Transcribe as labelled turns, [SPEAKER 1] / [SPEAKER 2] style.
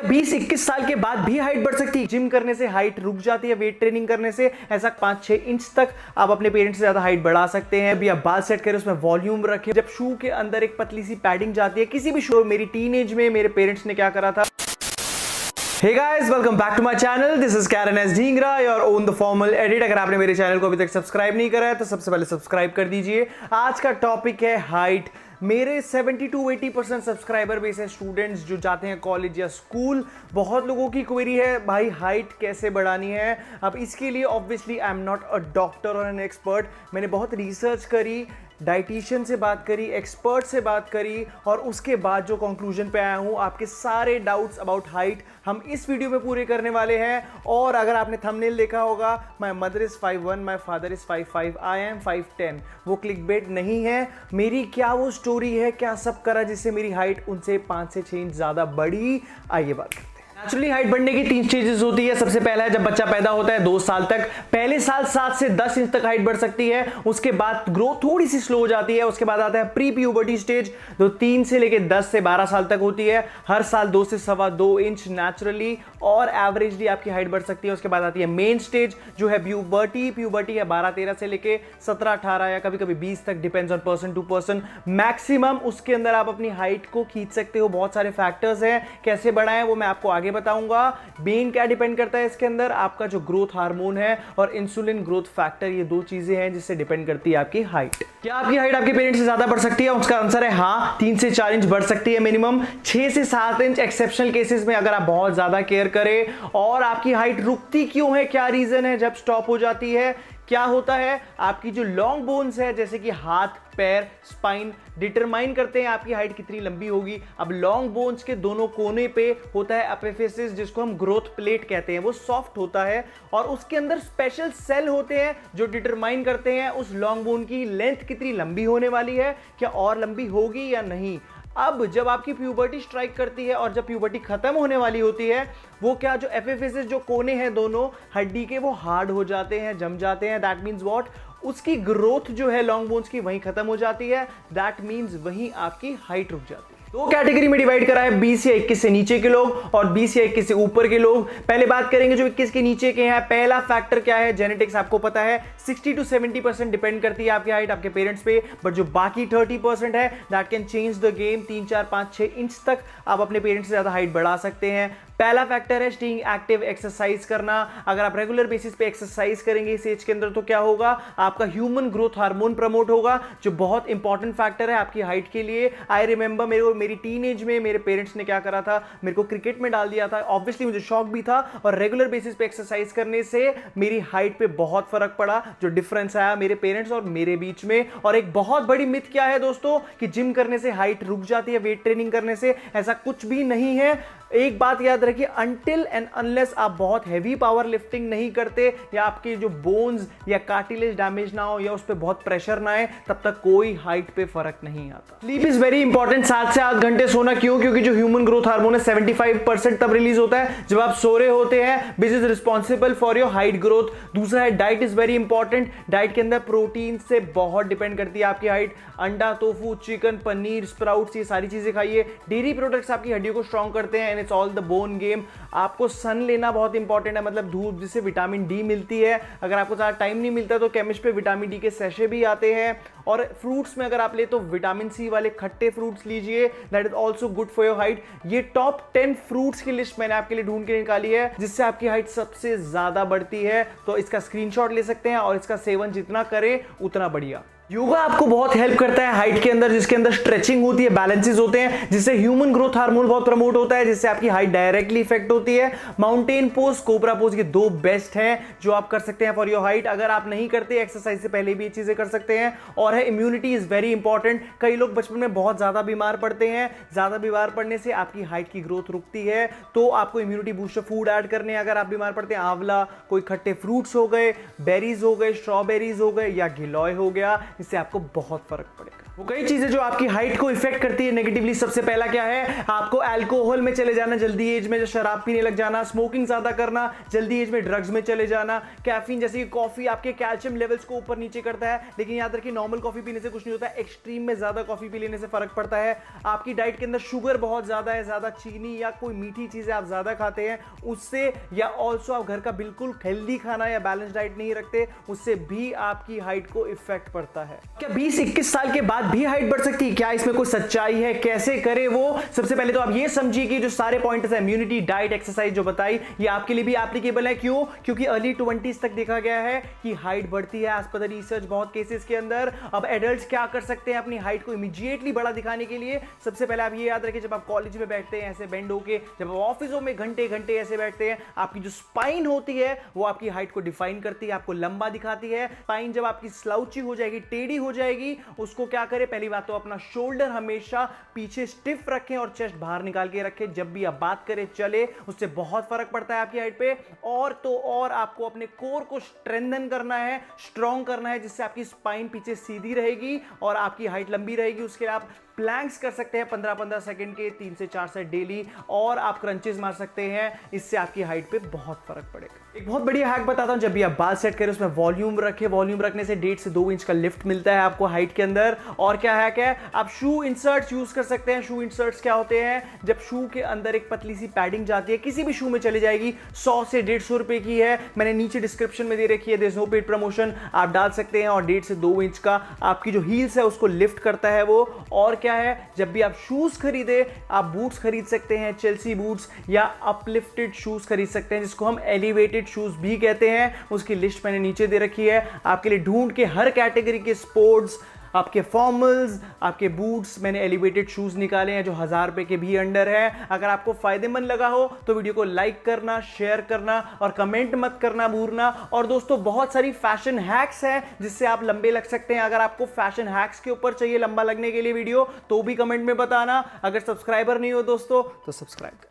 [SPEAKER 1] 20-21 साल के बाद भी हाइट बढ़ सकती है? जिम करने से हाइट रुक जाती है, वेट ट्रेनिंग करने से ऐसा 5-6 इंच तक आप अपने पेरेंट्स से ज्यादा हाइट बढ़ा सकते हैं। अभी आप बाल सेट करें, उसमें वॉल्यूम रखें। जब शू के अंदर एक पतली सी पैडिंग जाती है किसी भी शू, मेरी टीनेज में मेरे पेरेंट्स ने क्या करा था। Hey guys, welcome back to my channel. This is Karen S. Dhingra, your own the formal edit. अगर आपने मेरे चैनल को अभी तक सब्सक्राइब नहीं करा है तो सबसे पहले सब्सक्राइब कर दीजिए। आज का टॉपिक है हाइट। मेरे 70-80% सब्सक्राइबर बेस है, स्टूडेंट्स जो जाते हैं कॉलेज या स्कूल। बहुत लोगों की क्वेरी है भाई हाइट कैसे बढ़ानी है। अब इसके लिए obviously I am not a doctor और एन एक्सपर्ट। मैंने बहुत रिसर्च करी, डाइटिशियन से बात करी, एक्सपर्ट से बात करी और उसके बाद जो कंक्लूजन पे आया हूँ, आपके सारे डाउट्स अबाउट हाइट हम इस वीडियो में पूरे करने वाले हैं। और अगर आपने थंबनेल देखा होगा, my mother is 5'1", my father is 5'5", I am 5'10", वो क्लिकबेट नहीं है। मेरी क्या वो स्टोरी है, क्या सब करा जिससे मेरी हाइट उनसे 5 से 6 इंच ज्यादा बढ़ी, आइए बात करते हैं। नेचुरली हाइट बढ़ने की 3 स्टेजेस होती है। सबसे पहला है जब बच्चा पैदा होता है 2 साल तक, पहले साल 7 से 10 इंच तक हाइट बढ़ सकती है। उसके बाद ग्रोथ थोड़ी सी स्लो हो जाती है। उसके बाद आता है प्री प्यूबर्टी स्टेज, जो 3 से लेकर 10 से 12 साल तक होती है। हर साल 2 से 2.25 इंच नेचुरली और एवरेजली आपकी हाइट बढ़ सकती है। उसके बाद आती है मेन स्टेज जो है प्यूबर्टी है 12-13 से लेके 17-18 या कभी कभी 20 तक, depends on person to person. Maximum उसके अंदर आप अपनी हाइट को खींच सकते हो। बहुत सारे फैक्टर्स हैं, कैसे बढ़ाएं वो मैं आपको आगे बताऊंगा। मेन क्या डिपेंड करता है इसके अंदर, आपका जो ग्रोथ हार्मोन है और इंसुलिन ग्रोथ फैक्टर, ये 2 चीजें हैं जिससे डिपेंड करती है आपकी हाइट। क्या आपकी हाइट आपके पेरेंट्स से ज्यादा बढ़ सकती है? उसका आंसर है हाँ, 3 से 4 इंच बढ़ सकती है मिनिमम। 6 से 7 इंच एक्सेप्शनल केसेस में, अगर आप बहुत ज्यादा केयर करें। और आपकी हाइट रुकती क्यों है, क्या रीजन है जब स्टॉप हो जाती है? क्या होता है, आपकी जो लॉन्ग बोन्स है जैसे कि हाथ, पैर, स्पाइन डिटरमाइन करते हैं आपकी हाइट कितनी लंबी होगी। अब लॉन्ग बोन्स के दोनों कोने पे होता है एपिफिसिस, जिसको हम ग्रोथ प्लेट कहते हैं। वो सॉफ्ट होता है और उसके अंदर स्पेशल सेल होते हैं जो डिटरमाइन करते हैं उस लॉन्ग बोन की लेंथ कितनी लंबी होने वाली है, क्या और लंबी होगी या नहीं। अब जब आपकी प्यूबर्टी स्ट्राइक करती है और जब प्यूबर्टी खत्म होने वाली होती है, वो क्या, जो एपिफिसिस जो कोने हैं दोनों हड्डी के, वो हार्ड हो जाते हैं, जम जाते हैं। दैट मीन्स व्हाट, उसकी ग्रोथ जो है लॉन्ग बोन्स की वहीं खत्म हो जाती है। दैट मीन्स वहीं आपकी हाइट रुक जाती है। 2 कैटेगरी में डिवाइड करा है, 20 या 21 से नीचे के लोग और 20 या 21 से ऊपर के लोग। पहले बात करेंगे जो 21 के नीचे के हैं। पहला फैक्टर क्या है, जेनेटिक्स। आपको पता है 60-70% डिपेंड करती है आपकी हाइट आपके पेरेंट्स पे, बट जो बाकी 30% है that can change the game. 3, 4, 5, 6 inch तक आप अपने पेरेंट्स से ज्यादा हाइट बढ़ा सकते हैं। पहला फैक्टर है स्टेइंग एक्टिव, एक्सरसाइज करना। अगर आप रेगुलर बेसिस पे एक्सरसाइज करेंगे इस एज के अंदर तो क्या होगा, आपका ह्यूमन ग्रोथ हार्मोन प्रमोट होगा, जो बहुत इंपॉर्टेंट फैक्टर है आपकी हाइट के लिए। आई रिमेंबर मेरी टीनेज में मेरे पेरेंट्स ने क्या करा था, मेरे को क्रिकेट में डाल दिया था। ऑब्वियसली मुझे शौक भी था और रेगुलर बेसिस पे एक्सरसाइज करने से मेरी हाइट पे बहुत फर्क पड़ा, जो डिफरेंस आया मेरे पेरेंट्स और मेरे बीच में। और एक बहुत बड़ी मिथ क्या है दोस्तों, कि जिम करने से हाइट रुक जाती है, वेट ट्रेनिंग करने से, ऐसा कुछ भी नहीं है। एक बात याद रखिए, अनटिल एंड अनलेस आप बहुत हैवी पावर लिफ्टिंग नहीं करते या आपके जो बोन्स या कार्टिलेज डैमेज ना हो या उस पर बहुत प्रेशर ना आए, तब तक कोई हाइट पे फर्क नहीं आता। Sleep is very important. 7 से 8 घंटे सोना। क्यों? क्योंकि जो ह्यूमन ग्रोथ हार्मोन है 75% तब रिलीज होता है जब आप सो रहे होते हैं, which is responsible for your height growth. दूसरा है diet is very important. Diet के अंदर प्रोटीन से बहुत डिपेंड करती है आपकी हाइट। अंडा, टोफू, चिकन, पनीर, स्प्राउट्स, ये सारी चीजें खाइए। डेयरी प्रोडक्ट्स आपकी हड्डियों को स्ट्रॉन्ग करते हैं, it's all the bone game. आपको सन लेना बहुत इंपॉर्टेंट है, मतलब धूप जिससे विटामिन डी मिलती है। अगर आपको ज़्यादा टाइम नहीं मिलता तो केमिस्ट पे विटामिन डी के सैशे भी आते हैं। और फ्रूट्स में अगर आप ले तो विटामिन सी वाले खट्टे फ्रूट्स लीजिए, that is also good for your height. ये टॉप 10 फ्रूट्स की लिस्ट मैंने आपके लिए ढूंढ के निकाली है जिससे आपकी हाइट सबसे ज्यादा बढ़ती है, तो इसका स्क्रीनशॉट ले सकते हैं और इसका सेवन जितना करें उतना बढ़िया। योगा आपको बहुत हेल्प करता है हाइट के अंदर, जिसके अंदर स्ट्रेचिंग होती है, बैलेंसेस होते हैं, जिससे ह्यूमन ग्रोथ हार्मोन बहुत प्रमोट होता है, जिससे आपकी हाइट डायरेक्टली इफेक्ट होती है। माउंटेन पोज, कोबरा पोज, ये 2 बेस्ट हैं जो आप कर सकते हैं फॉर योर हाइट। अगर आप नहीं करते एक्सरसाइज से पहले भी ये चीजें कर सकते हैं। और है इम्यूनिटी इज वेरी इंपॉर्टेंट। कई लोग बचपन में बहुत ज्यादा बीमार पड़ते हैं, ज्यादा बीमार पड़ने से आपकी हाइट की ग्रोथ रुकती है, तो आपको इम्यूनिटी बूस्टर फूड ऐड करने हैं। अगर आप बीमार पड़ते हैं, आंवला, कोई खट्टे फ्रूट्स हो गए, बेरीज हो गए, स्ट्रॉबेरीज हो गए या गिलोय हो गया, इससे आपको बहुत फर्क पड़ेगा। वो कई चीजें जो आपकी हाइट को इफेक्ट करती है नेगेटिवली। सबसे पहला क्या है, आपको अल्कोहल में चले जाना जल्दी एज में, जो शराब पीने लग जाना, स्मोकिंग ज्यादा करना, जल्दी एज में ड्रग्स में चले जाना, कैफीन जैसे कॉफी आपके कैल्शियम लेवल्स को ऊपर नीचे करता है। लेकिन याद रखिए नॉर्मल कॉफी पीने से कुछ नहीं होता है, एक्सट्रीम में ज्यादा कॉफी पी लेने से फर्क पड़ता है। आपकी डाइट के अंदर शुगर बहुत ज्यादा है, ज्यादा चीनी या कोई मीठी चीजें आप ज्यादा खाते हैं उससे, या ऑल्सो आप घर का बिल्कुल हेल्दी खाना या बैलेंस डाइट नहीं रखते, उससे भी आपकी हाइट को इफेक्ट पड़ता है। क्या 20-21 साल के बाद भी हाइट बढ़ सकती है? क्या इसमें कोई सच्चाई है? कैसे करें वो? सबसे पहले तो आप ये समझिए कि जो सारे पॉइंट्स है, इम्यूनिटी, डाइट, एक्सरसाइज जो बताई, ये आपके लिए भी एप्लीकेबल है। क्यों? क्योंकि अर्ली 20s तक देखा गया है कि हाइट बढ़ती है एज पर द रिसर्च बहुत केसेस के अंदर। अब एडल्ट्स क्या कर सकते हैं अपनी हाइट को इमीडिएटली बड़ा दिखाने के लिए? सबसे पहले आप ये याद रखिए, जब आप कॉलेज में बैठते हैं ऐसे बेंड होके, जब आप ऑफिसों में घंटे घंटे ऐसे बैठते हैं, आपकी जो स्पाइन होती है वो आपकी हाइट को डिफाइन करती है, आपको लंबा दिखाती है। स्पाइन जब आपकी स्लाउची हो जाएगी, टेढ़ी हो जाएगी, उसको क्या करें? पहली बात तो अपना शोल्डर हमेशा पीछे स्टिफ रखें और चेस्ट बाहर निकाल के रखें जब भी आप बात करें, चले, उससे बहुत फर्क पड़ता है आपकी हाइट पे। और तो और आपको अपने कोर को स्ट्रेंथन करना है, स्ट्रॉन्ग करना है, जिससे आपकी स्पाइन पीछे सीधी रहेगी और आपकी हाइट लंबी रहेगी। उसके लिए आप प्लैंक्स कर सकते हैं 15-15 सेकंड के 3 से 4 सेट डेली, और आप क्रंचेस मार सकते हैं, इससे आपकी हाइट पे बहुत फर्क पड़ेगा। एक बहुत बढ़िया हैक बताता हूं, जब भी आप बाल सेट करें उसमें वॉल्यूम रखें। वॉल्यूम रखने से 1.5 से 2 इंच का लिफ्ट मिलता है आपको हाइट के अंदर। और क्या हैक है, आप शू इंसर्ट्स यूज कर सकते हैं। शू इंसर्ट्स क्या होते हैं, जब शू के अंदर एक पतली सी पैडिंग जाती है, किसी भी शू में चली जाएगी, 100 से 150 रुपए की है, मैंने नीचे डिस्क्रिप्शन में दे रखी है, there is no paid promotion, आप डाल सकते हैं। और 1.5 से 2 इंच का आपकी जो हील्स है उसको लिफ्ट करता है वो। और क्या है, जब भी आप शूज खरीदे, आप बूट्स खरीद सकते हैं, चेल्सी बूट्स या अपलिफ्टेड शूज खरीद सकते हैं, जिसको हम एलिवेटेड शूज भी कहते हैं। उसकी लिस्ट मैंने नीचे दे रखी है आपके लिए, ढूंढ के हर कैटेगरी के स्पोर्ट्स, आपके फॉर्मल्स, आपके बूट्स, मैंने एलिवेटेड शूज निकाले हैं जो 1000 रुपए के भी अंडर है। अगर आपको फायदेमंद लगा हो तो वीडियो को लाइक करना, शेयर करना और कमेंट मत करना भूलना। और दोस्तों बहुत सारी फैशन हैक्स हैं जिससे आप लंबे लग सकते हैं। अगर आपको फैशन हैक्स के ऊपर चाहिए लंबा लगने के लिए वीडियो, तो भी कमेंट में बताना। अगर सब्सक्राइबर नहीं हो दोस्तों तो सब्सक्राइब करें।